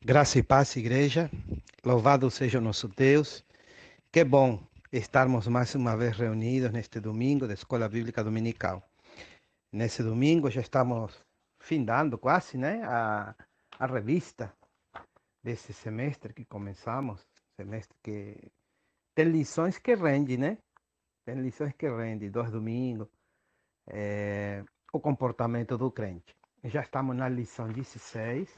Graça e paz, igreja. Louvado seja o nosso Deus. Que bom estarmos mais uma vez reunidos neste domingo da Escola Bíblica Dominical. Nesse domingo já estamos findando quase, né? A revista desse semestre que começamos. Semestre que tem lições que rende, né? Tem lições que rende, 2 domingos. O comportamento do crente. Já estamos na lição 16.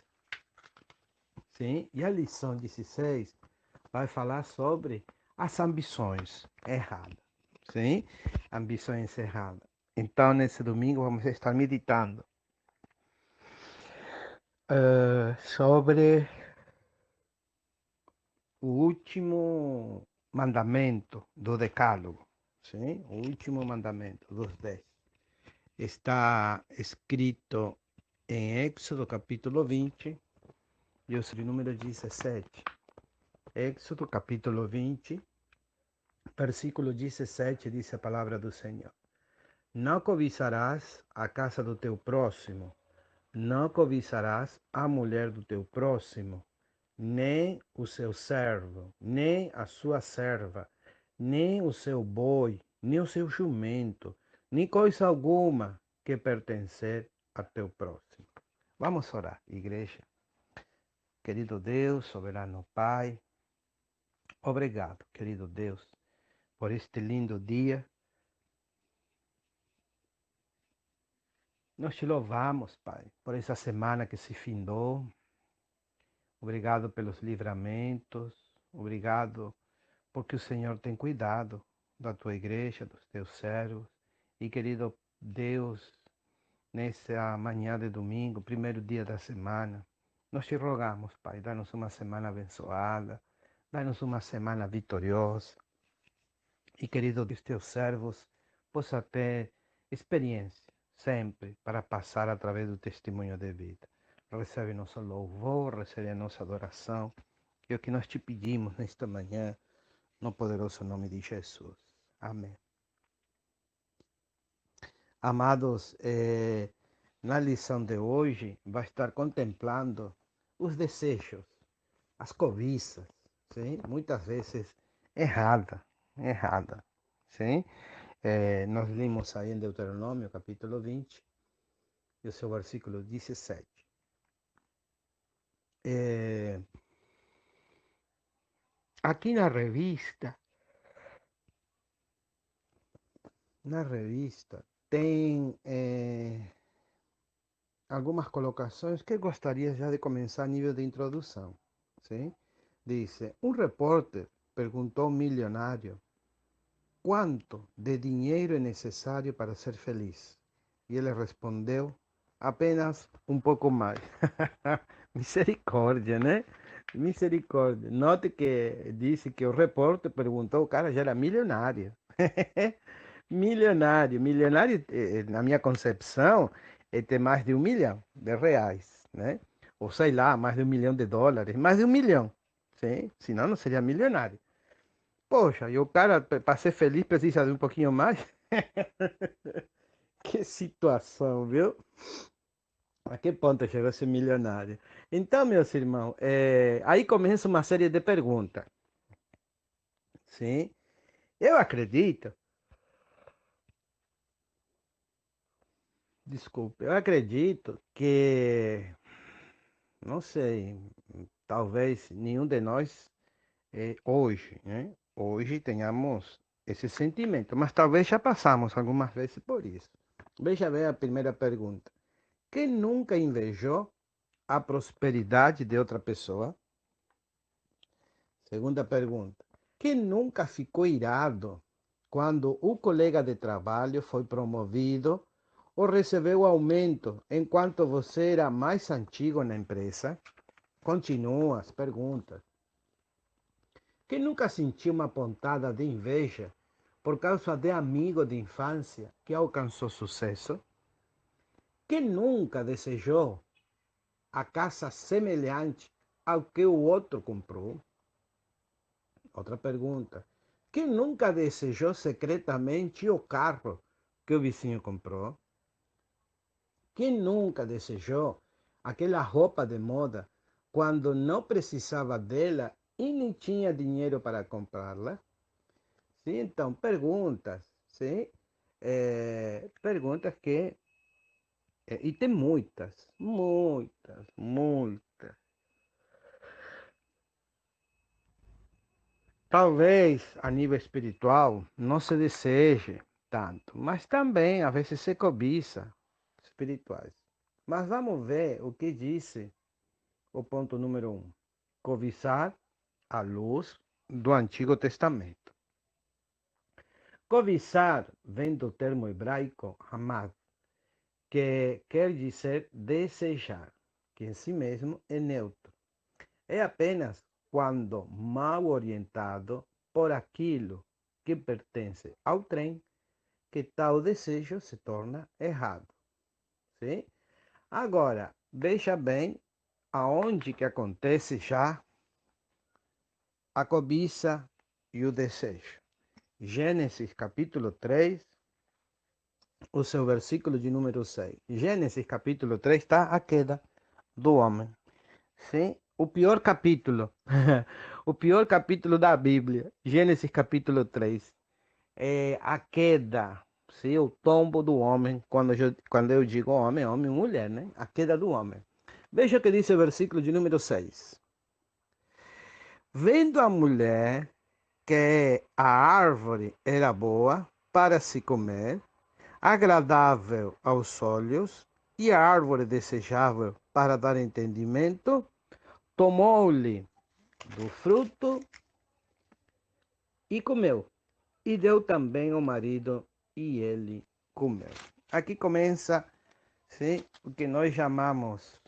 Sim, e a lição 16 vai falar sobre as ambições erradas, sim? Ambições erradas. Então, nesse domingo, vamos estar meditando sobre o último mandamento do Decálogo, sim? O último mandamento dos 10. Está escrito em Éxodo capítulo 20 e o número 17. Éxodo capítulo 20, versículo 17, diz a palavra do Senhor. Não cobiçarás a casa do teu próximo, não cobiçarás a mulher do teu próximo, nem o seu servo, nem a sua serva, nem o seu boi, nem o seu jumento, nem coisa alguma que pertencer a teu próximo. Vamos orar, igreja. Querido Deus, soberano Pai, obrigado, querido Deus, por este lindo dia. Nós te louvamos, Pai, por essa semana que se findou. Obrigado pelos livramentos. Obrigado porque o Senhor tem cuidado da tua igreja, dos teus servos. E, querido Deus, nessa manhã de domingo, primeiro dia da semana, nós te rogamos, Pai, dá-nos uma semana abençoada, dá-nos uma semana vitoriosa. E, querido, que os teus servos possam ter experiência sempre para passar através do testemunho de vida. Recebe nosso louvor, recebe a nossa adoração. É o que nós te pedimos nesta manhã, no poderoso nome de Jesus. Amém. Amados, na lição de hoje, vai estar contemplando os desejos, as cobiças, sim? Muitas vezes errada, sim? Nós limos aí em Deuteronômio, capítulo 20, e o seu versículo 17. Aqui na revista, tem algumas colocações que gostaria já de começar a nível de introdução. Sim? Dice, um repórter perguntou ao milionário quanto de dinheiro é necessário para ser feliz. E ele respondeu, apenas um pouco mais. Misericórdia, né? Misericórdia. Note que disse que o repórter perguntou, o cara já era milionário. Milionário, na minha concepção, é ter mais de 1 milhão de reais, né? Ou sei lá, mais de 1 milhão de dólares, mais de 1 milhão, sim? Senão não seria milionário. Poxa, e o cara, para ser feliz, precisa de um pouquinho mais? Que situação, viu? A que ponto chegou a ser milionário? Então, meus irmãos, aí começa uma série de perguntas, sim? Eu acredito, desculpe, eu acredito que, não sei, talvez nenhum de nós hoje, né? Hoje tenhamos esse sentimento, mas talvez já passamos algumas vezes por isso. Veja bem a primeira pergunta. Quem nunca invejou a prosperidade de outra pessoa? Segunda pergunta. Quem nunca ficou irado quando o colega de trabalho foi promovido ou recebeu aumento enquanto você era mais antigo na empresa? Continua as perguntas. Quem nunca sentiu uma pontada de inveja por causa de amigo de infância que alcançou sucesso? Quem nunca desejou a casa semelhante ao que o outro comprou? Outra pergunta. Quem nunca desejou secretamente o carro que o vizinho comprou? Quem nunca desejou aquela roupa de moda quando não precisava dela e nem tinha dinheiro para comprá-la? Sim, então, perguntas, sim? Perguntas que... e tem muitas, muitas, muitas. Talvez a nível espiritual não se deseje tanto, mas também às vezes se cobiça espirituais. Mas vamos ver o que disse o ponto número um: cobiçar a luz do Antigo Testamento. Cobiçar vem do termo hebraico hamad, que quer dizer desejar, que em si mesmo é neutro. É apenas quando mal orientado por aquilo que pertence ao trem que tal desejo se torna errado. Sim? Agora, veja bem aonde que acontece já a cobiça e o desejo. Gênesis capítulo 3, o seu versículo de número 6. Gênesis capítulo 3 está a queda do homem. Sim? O pior capítulo, o pior capítulo da Bíblia, Gênesis capítulo 3, é a queda, sim? O tombo do homem, quando eu digo homem, homem e mulher, né? A queda do homem. Veja o que diz o versículo de número 6. Vendo a mulher que a árvore era boa para se comer, agradável aos olhos, e a árvore desejável para dar entendimento, tomou-lhe do fruto e comeu. E deu também ao marido e ele comeu. Aqui começa, sim, o que nós chamamos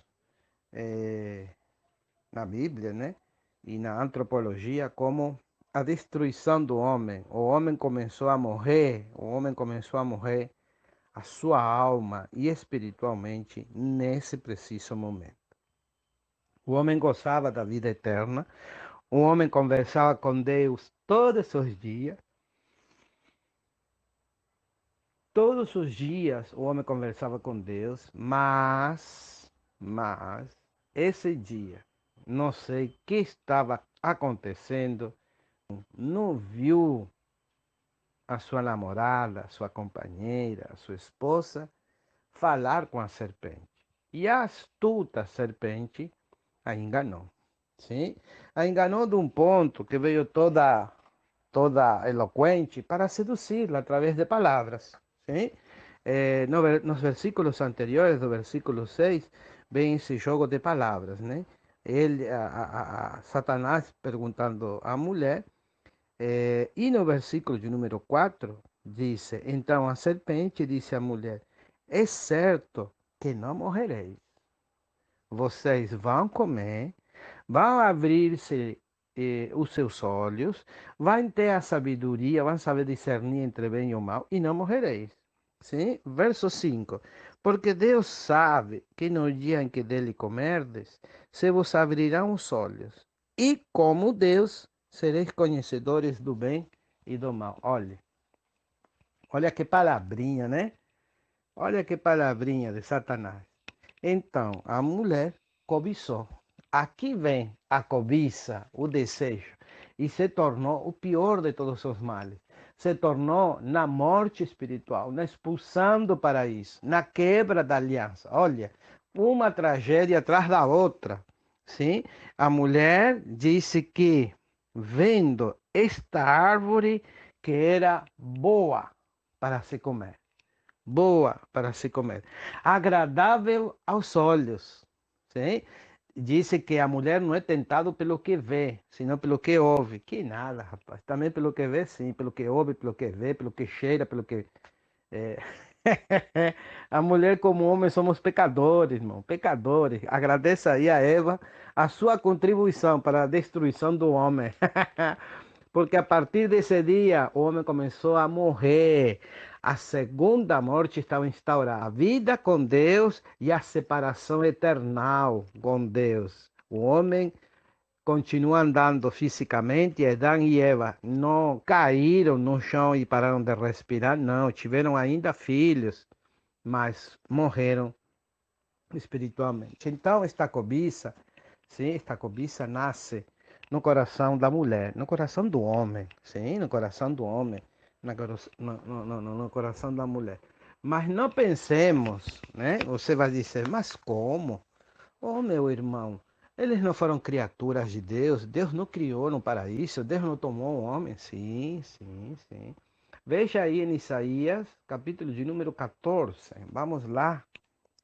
na Bíblia, né? E na antropologia como a destruição do homem. O homem começou a morrer, a sua alma e espiritualmente nesse preciso momento. O homem gozava da vida eterna, o homem conversava com Deus todos os dias o homem conversava com Deus, mas esse dia, não sei o que estava acontecendo, não viu a sua namorada, a sua companheira, a sua esposa falar com a serpente. E a astuta serpente a enganou. Sim? A enganou de um ponto que veio toda eloquente para seduzi-la através de palavras. Sim? Nos versículos anteriores, do versículo 6, vem esse jogo de palavras. Né? Satanás perguntando à mulher, e no versículo de número 4, diz: então a serpente disse à mulher: é certo que não morrereis. Vocês vão comer, vão abrir-se os seus olhos, vão ter a sabedoria, vão saber discernir entre bem e o mal, e não morrereis. Sim? Verso 5. Porque Deus sabe que no dia em que dele comerdes, se vos abrirão os olhos, e como Deus, sereis conhecedores do bem e do mal. Olha que palavrinha, né? Olha que palavrinha de Satanás. Então, a mulher cobiçou. Aqui vem a cobiça, o desejo, e se tornou o pior de todos os males. Se tornou na morte espiritual, na expulsão do paraíso, na quebra da aliança. Olha, uma tragédia atrás da outra. Sim? A mulher disse que, vendo esta árvore que era boa para se comer, boa para se comer, agradável aos olhos. Sim? Disse que a mulher não é tentada pelo que vê, senão pelo que ouve. Que nada, rapaz. Também pelo que vê, sim. Pelo que ouve, pelo que vê, pelo que cheira, pelo que... É... A mulher como homem somos pecadores, irmão. Pecadores. Agradeça aí a Eva a sua contribuição para a destruição do homem. Porque a partir desse dia o homem começou a morrer. A segunda morte estava instaurada. A vida com Deus e a separação eternal com Deus. O homem continua andando fisicamente. Adão e Eva não caíram no chão e pararam de respirar. Não, tiveram ainda filhos, mas morreram espiritualmente. Então, esta cobiça, Sim, esta cobiça nasce no coração da mulher, no coração do homem, sim, no coração do homem, no coração da mulher. Mas não pensemos, né? Você vai dizer, mas como? Oh, meu irmão, eles não foram criaturas de Deus, Deus não criou no paraíso, Deus não tomou o homem. Sim, sim, sim. Veja aí em Isaías, capítulo de número 14. Vamos lá,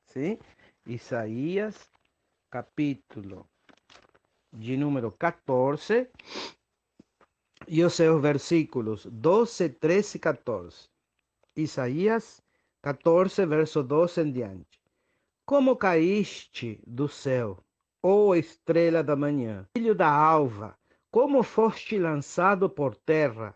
sim? Isaías, capítulo de número 14 e os seus versículos 12, 13 e 14. Isaías 14, verso 12 em diante. Como caíste do céu, ó estrela da manhã, filho da alva, como foste lançado por terra,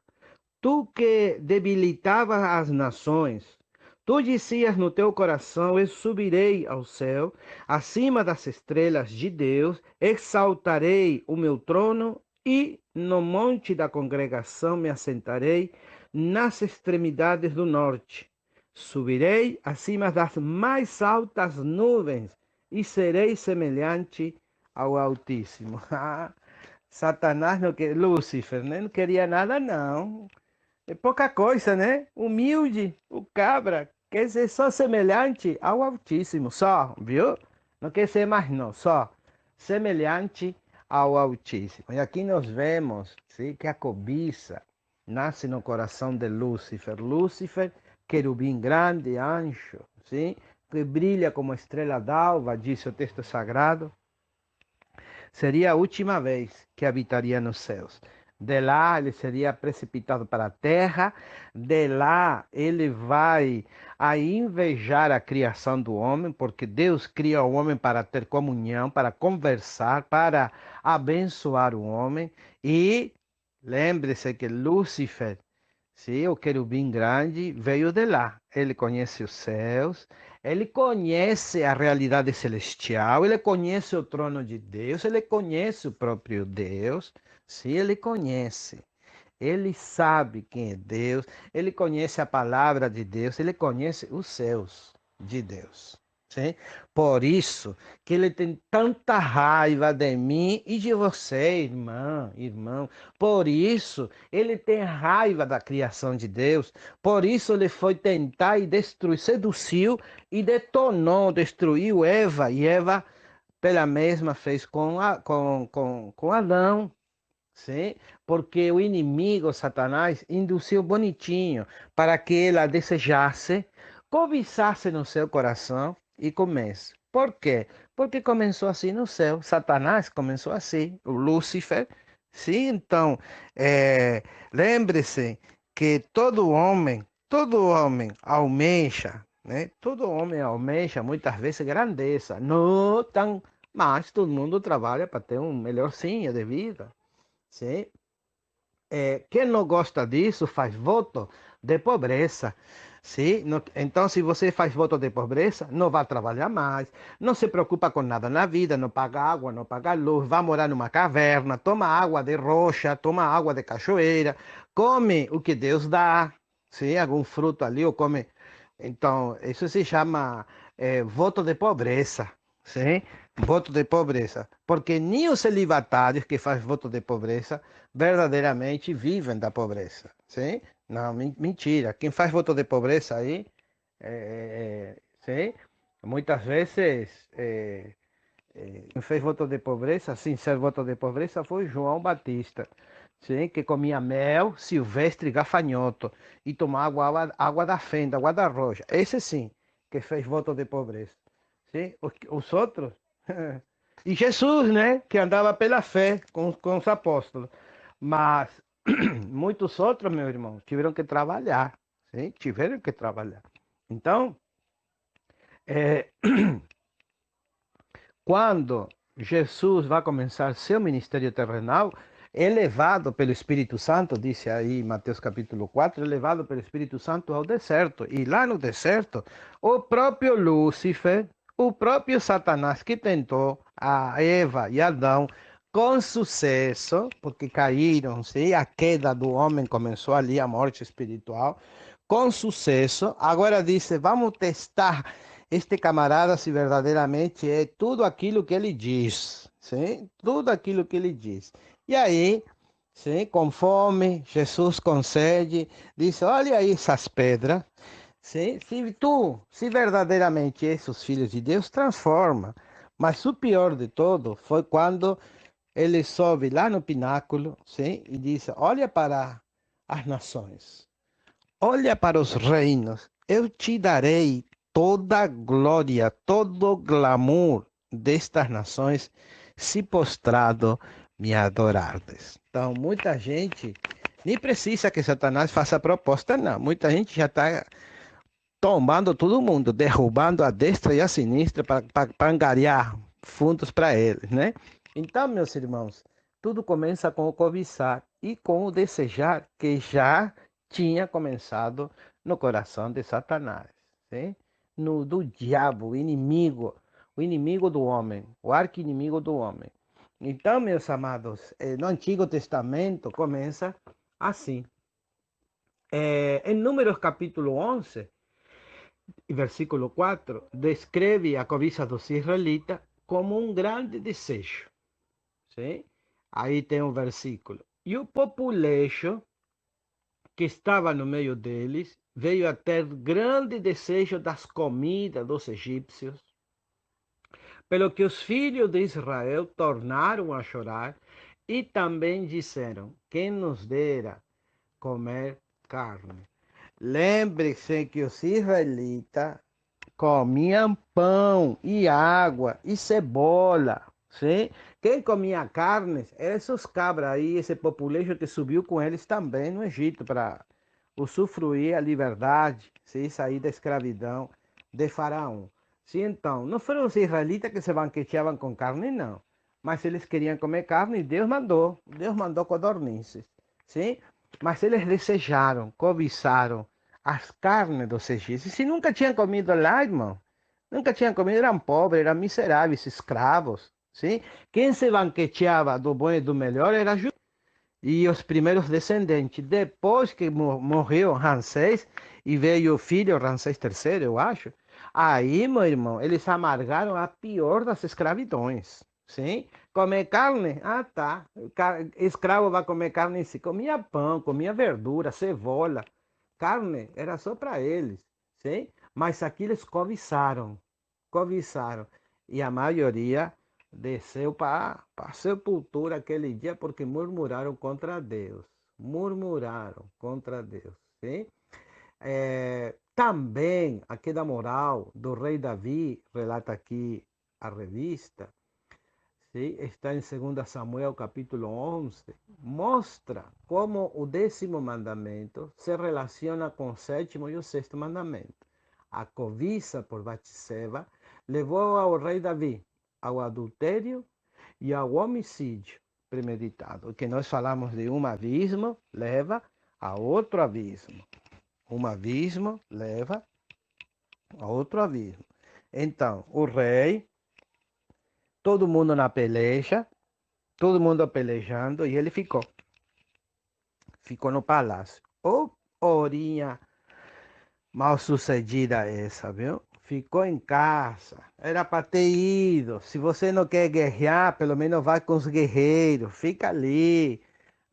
tu que debilitavas as nações. Tu dizias no teu coração: eu subirei ao céu, acima das estrelas de Deus, exaltarei o meu trono e no monte da congregação me assentarei nas extremidades do norte. Subirei acima das mais altas nuvens e serei semelhante ao Altíssimo. Satanás não queria, Lúcifer, né? Não queria nada, não. É pouca coisa, né? Humilde, o cabra, quer ser só semelhante ao Altíssimo, só, viu? Não quer ser mais não, só semelhante ao Altíssimo. E aqui nós vemos, sim, que a cobiça nasce no coração de Lúcifer. Lúcifer, querubim grande, anjo, sim, que brilha como estrela d'alva, diz o texto sagrado. Seria a última vez que habitaria nos céus. De lá ele seria precipitado para a terra, de lá ele vai a invejar a criação do homem, porque Deus cria o homem para ter comunhão, para conversar, para abençoar o homem. E lembre-se que Lúcifer, sim, o querubim grande, veio de lá. Ele conhece os céus, ele conhece a realidade celestial, ele conhece o trono de Deus, ele conhece o próprio Deus. Sim, ele conhece. Ele sabe quem é Deus, ele conhece a palavra de Deus, ele conhece os céus de Deus. Sim? Por isso que ele tem tanta raiva de mim e de você, irmã, irmão. Por isso ele tem raiva da criação de Deus. Por isso ele foi tentar e destruir, seduziu e detonou, destruiu Eva. E Eva, pela mesma, fez com Adão. Sim, porque o inimigo, Satanás, induziu bonitinho para que ela desejasse, cobiçasse no seu coração e comece. Por quê? Porque começou assim no céu. Satanás começou assim, o Lúcifer. Sim, então, lembre-se que todo homem almeja, né? Todo homem almeja muitas vezes grandeza. Não tão, mas todo mundo trabalha para ter um melhorzinho de vida. Sim? Quem não gosta disso faz voto de pobreza. Sim? Então, se você faz voto de pobreza, não vai trabalhar mais, não se preocupa com nada na vida, não paga água, não paga luz, vai morar numa caverna, toma água de rocha, toma água de cachoeira, come o que Deus dá, sim? Algum fruto ali, ou come. Então, isso se chama voto de pobreza. Sim? Voto de pobreza. Porque nem os celibatários que fazem voto de pobreza verdadeiramente vivem da pobreza. Sim? Não, mentira. Quem faz voto de pobreza aí, sim? Muitas vezes, quem fez voto de pobreza, sem ser voto de pobreza, foi João Batista. Sim, que comia mel, silvestre e gafanhoto e tomava água da fenda, água da rocha. Esse sim, que fez voto de pobreza. Sim? Os outros. E Jesus, né? Que andava pela fé com os apóstolos. Mas muitos outros, meu irmão, tiveram que trabalhar. Sim? Tiveram que trabalhar. Então, é, quando Jesus vai começar seu ministério terrenal, é levado pelo Espírito Santo, disse aí Mateus capítulo 4, é levado pelo Espírito Santo ao deserto. E lá no deserto, o próprio Lúcifer, o próprio Satanás que tentou a Eva e Adão com sucesso, porque caíram, sim, a queda do homem começou ali, a morte espiritual, com sucesso. Agora disse, vamos testar este camarada se verdadeiramente é tudo aquilo que ele diz. sim, tudo aquilo que ele diz. E aí, sim, com fome, Jesus concede, diz, olha aí essas pedras, sim, se verdadeiramente és os filhos de Deus, transforma. Mas o pior de todo foi quando ele sobe lá no pináculo, sim, e diz, olha para as nações. Olha para os reinos, eu te darei toda a glória, todo o glamour destas nações, se postrado me adorardes. Então, muita gente nem precisa que Satanás faça proposta, não. Muita gente já está tomando todo mundo, derrubando a destra e a sinistra para angariar fundos para eles, né? Então, meus irmãos, tudo começa com o cobiçar e com o desejar que já tinha começado no coração de Satanás, sim? No do diabo, o inimigo do homem, o arqui-inimigo do homem. Então, meus amados, no Antigo Testamento começa assim. Em Números capítulo 11, versículo 4, descreve a cobiça dos israelitas como um grande desejo. Sim? Aí tem um versículo. E o populejo que estava no meio deles veio a ter grande desejo das comidas dos egípcios, pelo que os filhos de Israel tornaram a chorar e também disseram: quem nos dera comer carne? Lembre-se que os israelitas comiam pão e água e cebola, sim? Quem comia carne eram esses cabras aí, esse populejo que subiu com eles também no Egito para usufruir a liberdade, sim? Sair da escravidão de Faraó. Sim, então, não foram os israelitas que se banqueteavam com carne, não. Mas eles queriam comer carne e Deus mandou codornizes, sim? Mas eles desejaram, cobiçaram as carnes dos egípcios. Se nunca tinham comido lá, irmão, nunca tinham comido, eram pobres, eram miseráveis, escravos, sim? Quem se banqueteava do bom e do melhor era Judá. E os primeiros descendentes, depois que morreu Ramsés e veio o filho Ramsés III, eu acho, aí, meu irmão, eles amargaram a pior das escravidões, sim? Comer carne? Ah, tá. Escravo vai comer carne em si. Comia pão, comia verdura, cebola. Carne era só para eles, sim? Mas aqui eles cobiçaram. E a maioria desceu para a sepultura aquele dia porque murmuraram contra Deus. Murmuraram contra Deus, sim? Também aqui da moral do rei Davi, relata aqui a revista, sim? Está em 2 Samuel capítulo 11, mostra como o 10º mandamento se relaciona com o 7º e o 6º mandamento. A cobiça por Batseba levou ao rei Davi ao adultério e ao homicídio premeditado. O que nós falamos de um abismo leva a outro abismo. Um abismo leva a outro abismo. Então, o rei, todo mundo na peleja, todo mundo pelejando, e ele ficou no palácio. Ô, horinha mal sucedida essa, viu? Ficou em casa. Era para ter ido. Se você não quer guerrear, pelo menos vai com os guerreiros. Fica ali.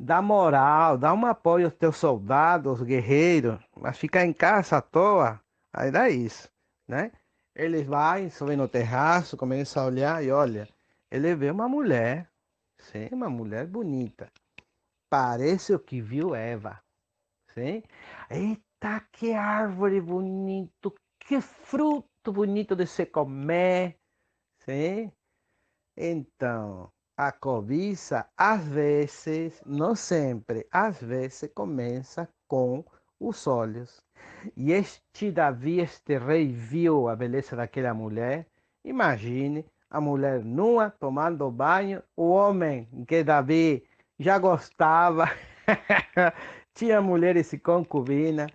Dá moral, dá um apoio aos teus soldados, guerreiros. Mas ficar em casa à toa, aí dá isso, né? Eles vai, sobem no terraço, começam a olhar e olha, ele vê uma mulher, sim, uma mulher bonita. Parece o que viu Eva, sim? Eita, que árvore bonito, que fruto bonito de se comer, sim? Então, a cobiça, às vezes, não sempre, às vezes começa com os olhos. E este Davi, este rei, viu a beleza daquela mulher. Imagine a mulher nua, tomando banho, o homem que Davi já gostava, tinha mulheres e concubina.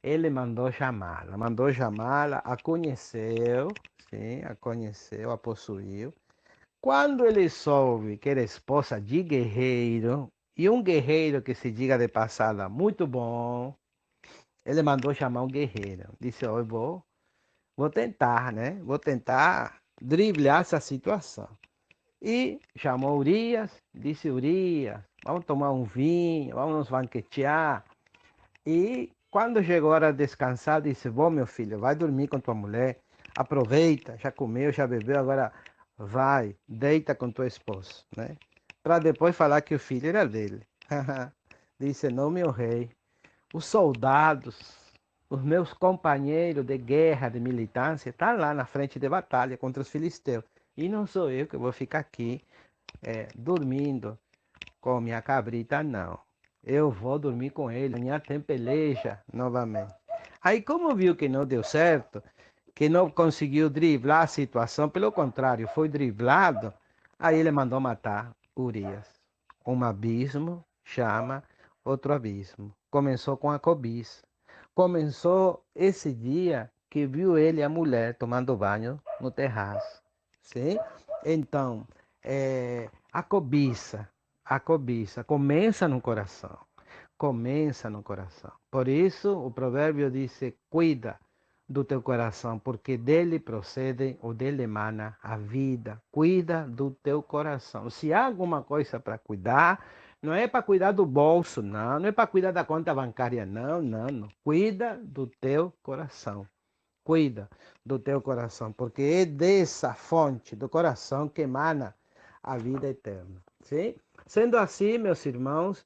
Ele mandou chamá-la, a conheceu, sim, a conheceu, a possuiu. Quando ele soube que era esposa de guerreiro, e um guerreiro que se diga de passada muito bom, ele mandou chamar um guerreiro. Disse, oh, vou tentar, né? Vou tentar driblar essa situação. E chamou Urias, disse: Urias, vamos tomar um vinho, vamos nos banquetear. E quando chegou a hora de descansar, disse: bom, meu filho, vai dormir com tua mulher, aproveita, já comeu, já bebeu, agora vai, deita com tua esposa, né? Para depois falar que o filho era dele. Disse: não, meu rei, os soldados, os meus companheiros de guerra, de militância, estão lá na frente de batalha contra os filisteus. E não sou eu que vou ficar aqui dormindo com minha cabrita, não. Eu vou dormir com ele, amanhã tem peleja novamente. Aí, como viu que não deu certo, que não conseguiu driblar a situação, pelo contrário, foi driblado, aí ele mandou matar Urias. Um abismo chama outro abismo. Começou com a cobiça. Começou esse dia que viu ele e a mulher tomando banho no terraço. Sim? Então, a cobiça começa no coração. Começa no coração. Por isso, o provérbio diz: cuida do teu coração, porque dele procede ou dele emana a vida. Cuida do teu coração. Se há alguma coisa para cuidar, não é para cuidar do bolso, não. Não é para cuidar da conta bancária, não, não, não. Cuida do teu coração. Cuida do teu coração, porque é dessa fonte do coração que emana a vida eterna. Sim? Sendo assim, meus irmãos,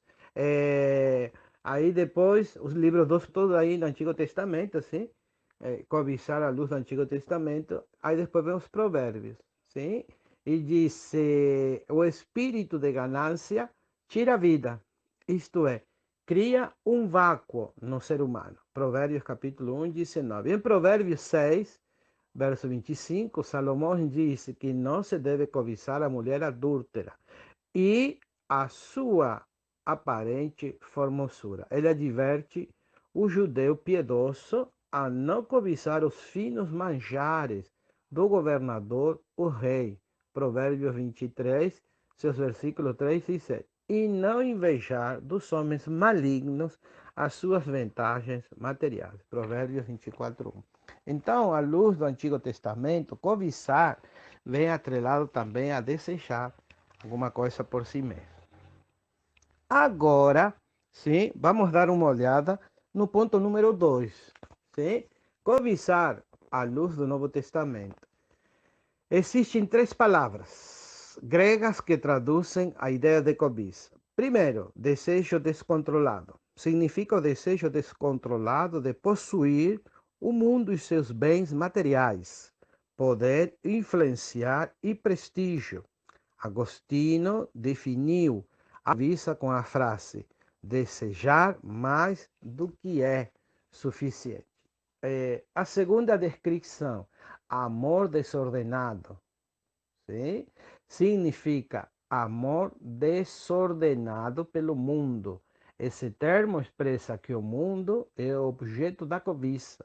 aí depois os livros todos aí no Antigo Testamento, assim, cobiçar a luz do Antigo Testamento, aí depois vem os provérbios, sim? E diz, o espírito de ganância tira a vida, isto é, cria um vácuo no ser humano. Provérbios capítulo 1, 19. Em Provérbios 6, verso 25, Salomão disse que não se deve cobiçar a mulher adúltera e a sua aparente formosura. Ele adverte o judeu piedoso a não cobiçar os finos manjares do governador, o rei. Provérbios 23, seus versículos 3 e 7. E não invejar dos homens malignos as suas vantagens materiais. Provérbios 24, 1. Então, à luz do Antigo Testamento, cobiçar vem atrelado também a desejar alguma coisa por si mesmo. Agora, sim, vamos dar uma olhada no ponto número 2. Sim? Cobiçar à luz do Novo Testamento. Existem três palavras gregas que traduzem a ideia de cobiça. Primeiro, desejo descontrolado. Significa o desejo descontrolado de possuir o mundo e seus bens materiais, poder, influenciar e prestígio. Agostinho definiu a cobiça com a frase: desejar mais do que é suficiente. A segunda descrição, amor desordenado, sim? Significa amor desordenado pelo mundo. Esse termo expressa que o mundo é objeto da cobiça,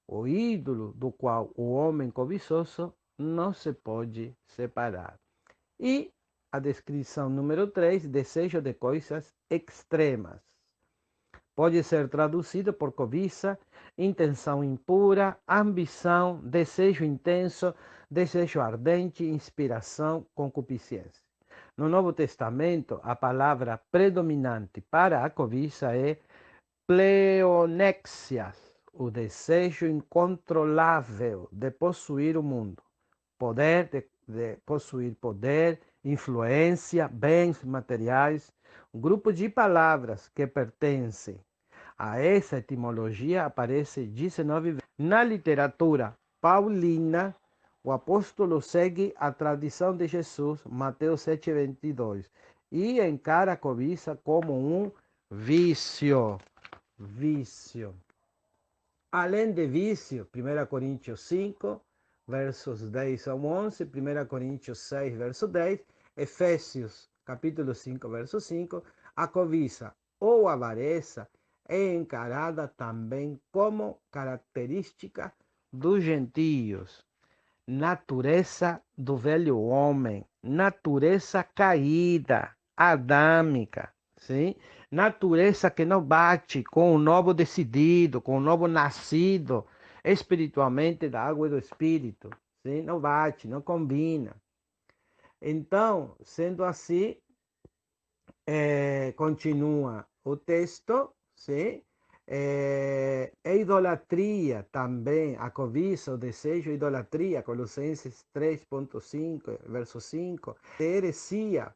o ídolo do qual o homem cobiçoso não se pode separar. E a descrição número 3, desejo de coisas extremas. Pode ser traduzido por cobiça, intenção impura, ambição, desejo intenso, desejo ardente, inspiração, concupiscência. No Novo Testamento, a palavra predominante para a cobiça é pleonexias, o desejo incontrolável de possuir o mundo, poder de possuir poder, influência, bens materiais, um grupo de palavras que pertencem a essa etimologia aparece 19 vezes. Na literatura paulina, o apóstolo segue a tradição de Jesus, Mateus 7,22, e encara a cobiça como um vício. Vício. Além de vício, 1 Coríntios 5, versos 10 ao 11, 1 Coríntios 6, verso 10, Efésios, capítulo 5, verso 5, a cobiça ou avareza é encarada também como característica dos gentios, natureza do velho homem, natureza caída, adâmica, sim? Natureza que não bate com o novo decidido, com o novo nascido espiritualmente da água e do espírito, sim? Não bate, não combina. Então, sendo assim, continua o texto, sim? É idolatria também, a cobiça, o desejo, idolatria, Colossenses 3,5, verso 5, heresia,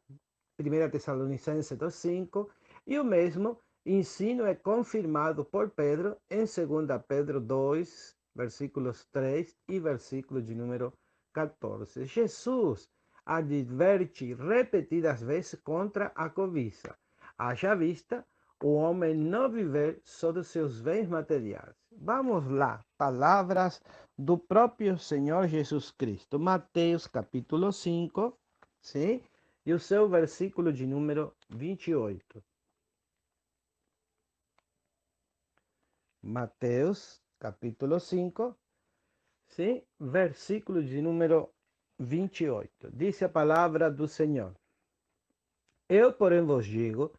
1 Tessalonicenses 2,5, e o mesmo ensino é confirmado por Pedro em 2 Pedro 2, versículos 3 e versículo de número 14. Jesus adverte repetidas vezes contra a cobiça. Haja vista o homem não viver só dos seus bens materiais. Vamos lá, palavras do próprio Senhor Jesus Cristo. Mateus capítulo 5, sim? E o seu versículo de número 28. Mateus capítulo 5, sim? Versículo de número 28. Diz a palavra do Senhor. Eu, porém, vos digo,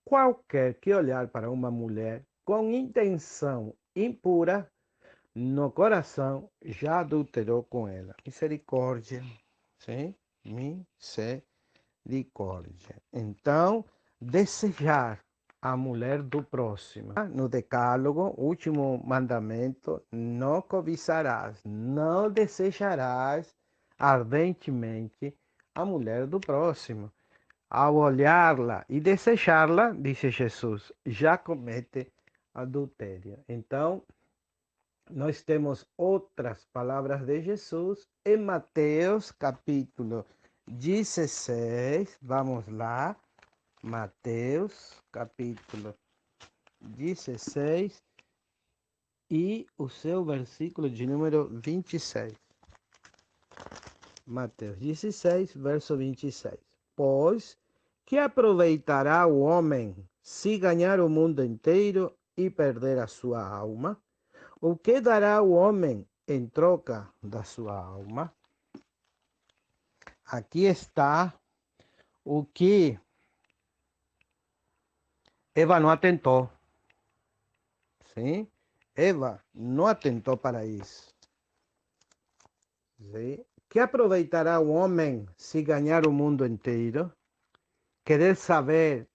qualquer que olhar para uma mulher com intenção impura, no coração já adulterou com ela. Misericórdia, sim? Misericórdia. Então, desejar a mulher do próximo. No decálogo, último mandamento, não cobiçarás, não desejarás ardentemente a mulher do próximo. Ao olhá-la e desejá-la, disse Jesus, já comete adultério. Então, nós temos outras palavras de Jesus em Mateus capítulo 16. Vamos lá. Mateus capítulo 16 e o seu versículo de número 26. Mateus 16, verso 26. Pois que aproveitará o homem se ganhar o mundo inteiro e perder a sua alma? O que dará o homem em troca da sua alma? Aqui está o que Eva não atentou. Sim? Eva não atentou para isso. Sim? Que aproveitará o homem se ganhar o mundo inteiro? Querer saber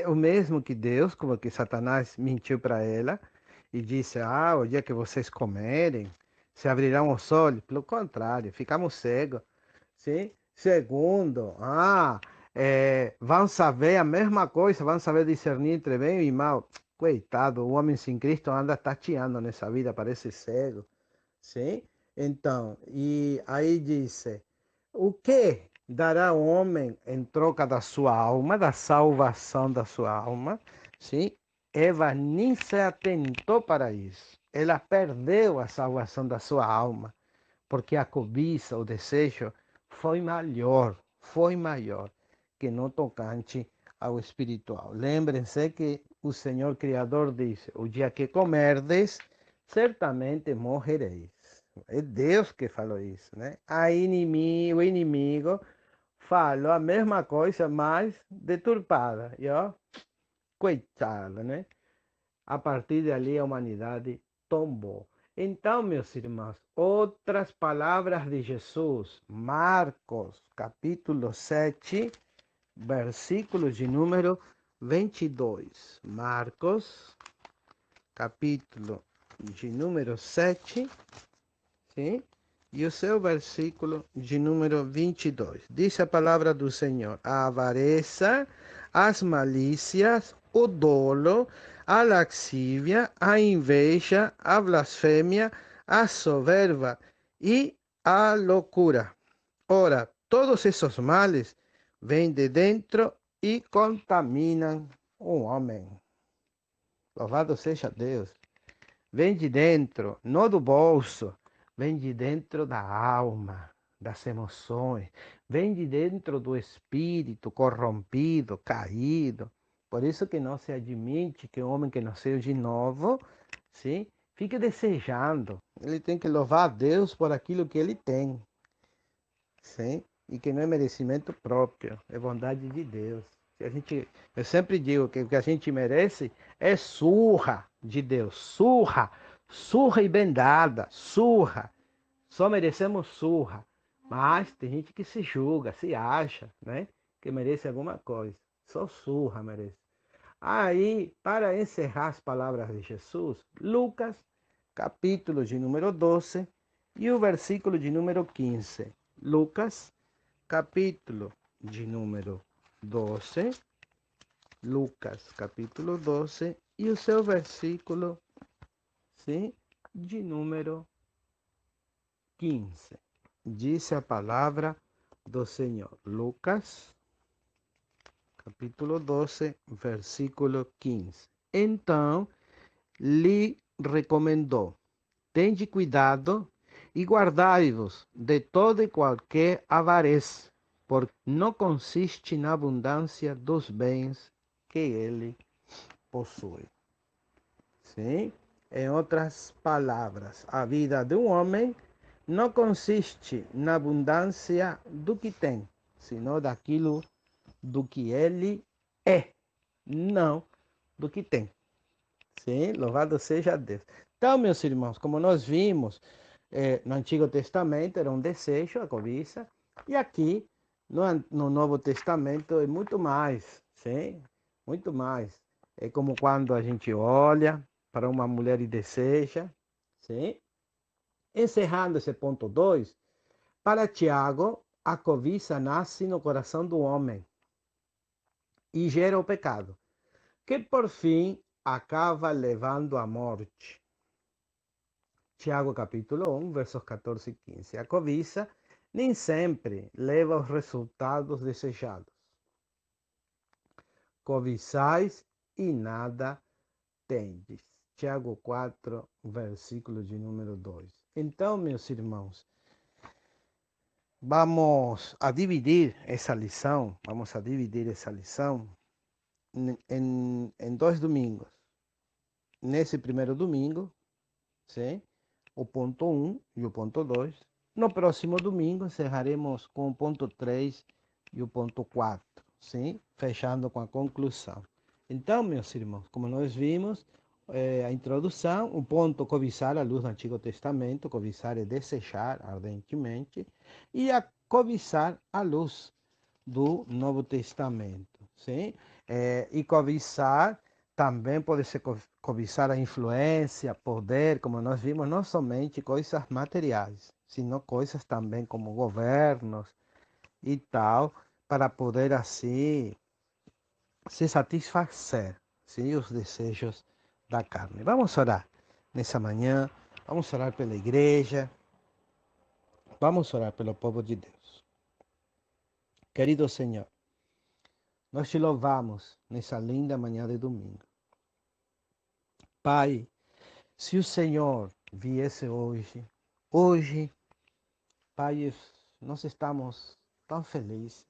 o mesmo que Deus, como que Satanás mentiu para ela e disse: o dia que vocês comerem, se abrirão os olhos. Pelo contrário, ficamos cegos. Sim? Segundo, vão saber a mesma coisa, vão saber discernir entre bem e mal. Coitado, o homem sem Cristo anda tateando nessa vida, parece cego. Sim? Então, e aí disse: o que dará o homem em troca da sua alma, da salvação da sua alma? Sim? Eva nem se atentou para isso. Ela perdeu a salvação da sua alma, porque a cobiça, o desejo, foi maior que no tocante ao espiritual. Lembrem-se que o Senhor Criador disse: o dia que comerdes, certamente morrereis. É Deus que falou isso, né? O inimigo falou a mesma coisa, mas deturpada. E ó, coitado, né? A partir dali a humanidade tombou. Então, meus irmãos, outras palavras de Jesus, Marcos, capítulo 7, versículos de número 22. Marcos, capítulo de número 7, sim? E o seu versículo de número 22. Diz a palavra do Senhor: a avareza, as malícias, o dolo, a laxívia, a inveja, a blasfêmia, a soberba e a loucura. Ora, todos esses males vêm de dentro e contaminam o homem. Louvado seja Deus. Vem de dentro, não do bolso. Vem de dentro da alma, das emoções. Vem de dentro do espírito corrompido, caído. Por isso que não se admite que o homem que nasceu de novo, sim, fique desejando. Ele tem que louvar a Deus por aquilo que ele tem. Sim? E que não é merecimento próprio, é bondade de Deus. Eu sempre digo que o que a gente merece é surra de Deus, surra e bem dada, surra. Só merecemos surra, Mas tem gente que se julga, se acha, né? Que merece alguma coisa. Só surra merece. Aí, para encerrar as palavras de Jesus, Lucas, capítulo de número 12 e o versículo de número 15. Lucas, capítulo de número 12, Lucas, capítulo 12 e o seu versículo, sim, de número 15. Disse a palavra do Senhor. Lucas, capítulo 12, versículo 15. Então lhe recomendou: tende cuidado e guardai-vos de toda e qualquer avareza, porque não consiste na abundância dos bens que ele possui. Sim? Em outras palavras, a vida de um homem não consiste na abundância do que tem, senão daquilo do que ele é, não do que tem. Sim, louvado seja Deus. Então, meus irmãos, como nós vimos, no Antigo Testamento era um desejo, a cobiça, e aqui no Novo Testamento é muito mais, sim, muito mais. É como quando a gente olha para uma mulher e deseja, sim. Encerrando esse ponto 2, para Tiago, a cobiça nasce no coração do homem e gera o pecado, que por fim acaba levando à morte. Tiago capítulo 1, versos 14 e 15. A cobiça nem sempre leva aos resultados desejados. Cobiçais e nada tendes. Tiago 4, versículo de número 2. Então, meus irmãos, vamos a dividir essa lição, em dois domingos. Nesse primeiro domingo, sim, o ponto 1 e o ponto 2. No próximo domingo, encerraremos com o ponto 3 e o ponto 4, sim? Fechando com a conclusão. Então, meus irmãos, como nós vimos, a introdução, o ponto cobiçar a luz do Antigo Testamento, cobiçar é desejar ardentemente, e a cobiçar a luz do Novo Testamento, sim? E cobiçar também pode ser cobiçar a influência, poder, como nós vimos, não somente coisas materiais, sino coisas também como governos e tal, para poder assim se satisfazer, sim, os desejos da carne. Vamos orar nessa manhã, vamos orar pela igreja, vamos orar pelo povo de Deus. Querido Senhor, nós te louvamos nessa linda manhã de domingo. Pai, se o Senhor viesse hoje, Pai, nós estamos tão felizes.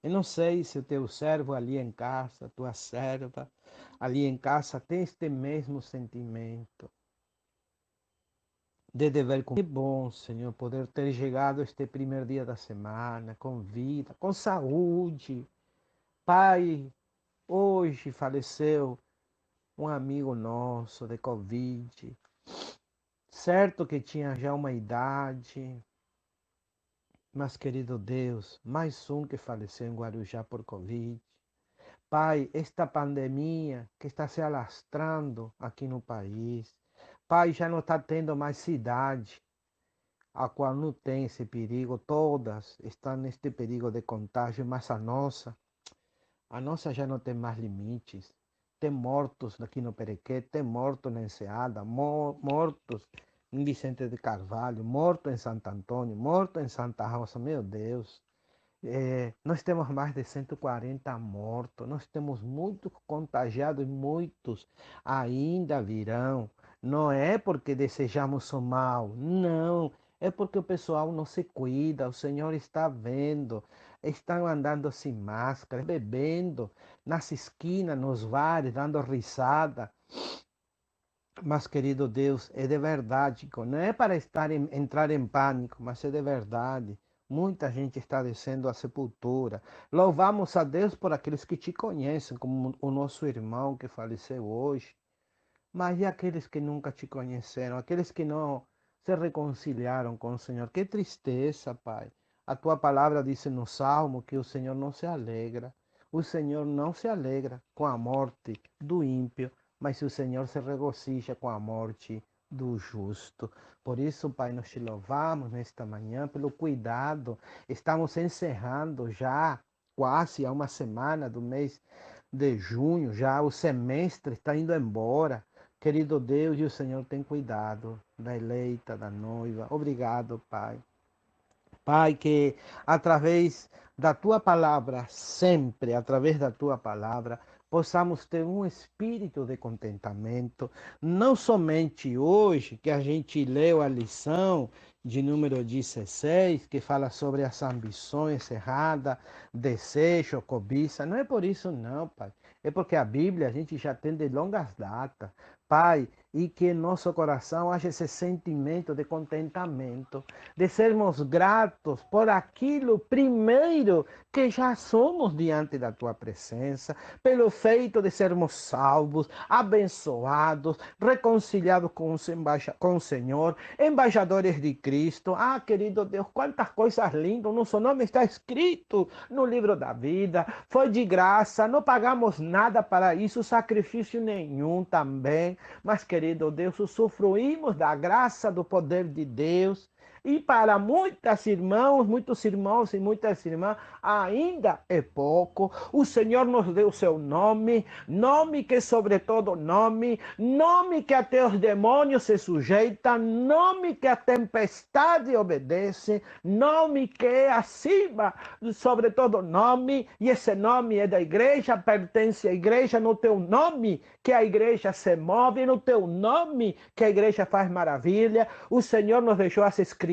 Eu não sei se o teu servo ali em casa, tua serva, ali em casa, tem este mesmo sentimento de dever cumprir. Que bom, Senhor, poder ter chegado este primeiro dia da semana, com vida, com saúde. Pai, hoje faleceu um amigo nosso de Covid. Certo que tinha já uma idade, mas querido Deus, mais um que faleceu em Guarujá por Covid. Pai, esta pandemia que está se alastrando aqui no país. Pai, já não está tendo mais cidade a qual não tem esse perigo. Todas estão neste perigo de contágio, mas a nossa já não tem mais limites. Tem mortos aqui no Perequê, tem mortos na Enseada, mortos em Vicente de Carvalho, morto em Santo Antônio, morto em Santa Rosa. Meu Deus, nós temos mais de 140 mortos, nós temos muitos contagiados e muitos ainda virão. Não é porque desejamos o mal, não. É porque o pessoal não se cuida, o Senhor está vendo. Estão andando sem máscara, bebendo nas esquinas, nos bares, dando risada. Mas, querido Deus, é de verdade, não é para entrar em pânico, mas é de verdade. Muita gente está descendo à sepultura. Louvamos a Deus por aqueles que te conhecem, como o nosso irmão que faleceu hoje. Mas e aqueles que nunca te conheceram, aqueles que não se reconciliaram com o Senhor. Que tristeza, Pai. A tua palavra diz no Salmo que o Senhor não se alegra. O Senhor não se alegra com a morte do ímpio, mas o Senhor se regozija com a morte do justo. Por isso, Pai, nós te louvamos nesta manhã pelo cuidado. Estamos encerrando já quase há uma semana do mês de junho, já o semestre está indo embora. Querido Deus, e o Senhor tem cuidado da eleita, da noiva. Obrigado, Pai. Pai, que através da tua palavra, sempre através da tua palavra, possamos ter um espírito de contentamento, não somente hoje, que a gente leu a lição de número 16, que fala sobre as ambições erradas, desejo, cobiça. Não é por isso, não, Pai. É porque a Bíblia a gente já tem de longas datas. Pai, e que em nosso coração haja esse sentimento de contentamento, de sermos gratos por aquilo primeiro que já somos diante da tua presença, pelo feito de sermos salvos, abençoados, reconciliados com o Senhor, embaixadores de Cristo. Ah, querido Deus, quantas coisas lindas, nosso nome está escrito no livro da vida, foi de graça, não pagamos nada para isso, sacrifício nenhum também, mas querido Deus, usufruímos da graça, do poder de Deus. E para muitos irmãos e muitas irmãs, ainda é pouco. O Senhor nos deu o seu nome, nome que sobre todo nome, nome que até os demônios se sujeitam, nome que a tempestade obedece, nome que é acima sobre todo nome, e esse nome é da igreja, pertence à igreja, no teu nome que a igreja se move, no teu nome que a igreja faz maravilha. O Senhor nos deixou as escrituras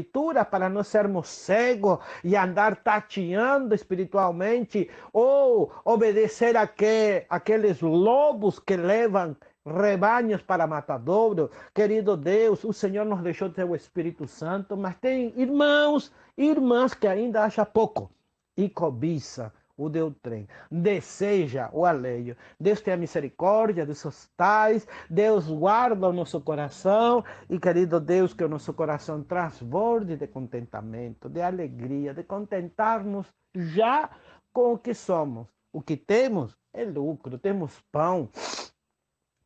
para não sermos cegos e andar tateando espiritualmente ou obedecer aqueles lobos que levam rebanhos para matadouro. Querido Deus, o Senhor nos deixou ter o Espírito Santo, mas tem irmãos e irmãs que ainda acham pouco e cobiça o deu trem, deseja o alheio. Deus tenha misericórdia dos seus tais, Deus guarda o nosso coração e, querido Deus, que o nosso coração transborde de contentamento, de alegria, de contentar-nos já com o que somos. O que temos é lucro, temos pão,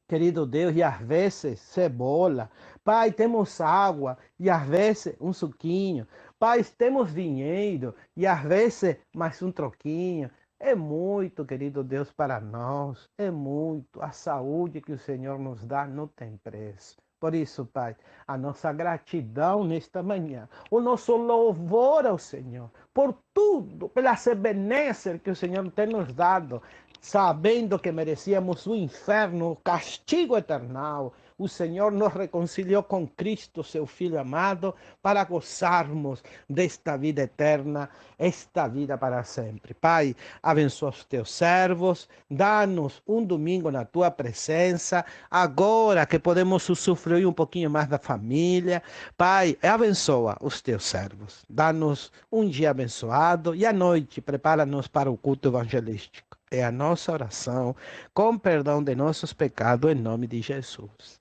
querido Deus, e às vezes cebola. Pai, temos água e às vezes um suquinho. Pai, temos dinheiro e às vezes mais um troquinho. É muito, querido Deus, para nós. É muito. A saúde que o Senhor nos dá não tem preço. Por isso, Pai, a nossa gratidão nesta manhã, o nosso louvor ao Senhor, por tudo, pelas benesses que o Senhor tem nos dado, sabendo que merecíamos o inferno, o castigo eterno. O Senhor nos reconciliou com Cristo, seu Filho amado, para gozarmos desta vida eterna, esta vida para sempre. Pai, abençoa os teus servos, dá-nos um domingo na tua presença, agora que podemos usufruir um pouquinho mais da família. Pai, abençoa os teus servos, dá-nos um dia abençoado e à noite prepara-nos para o culto evangelístico. É a nossa oração, com perdão de nossos pecados, em nome de Jesus.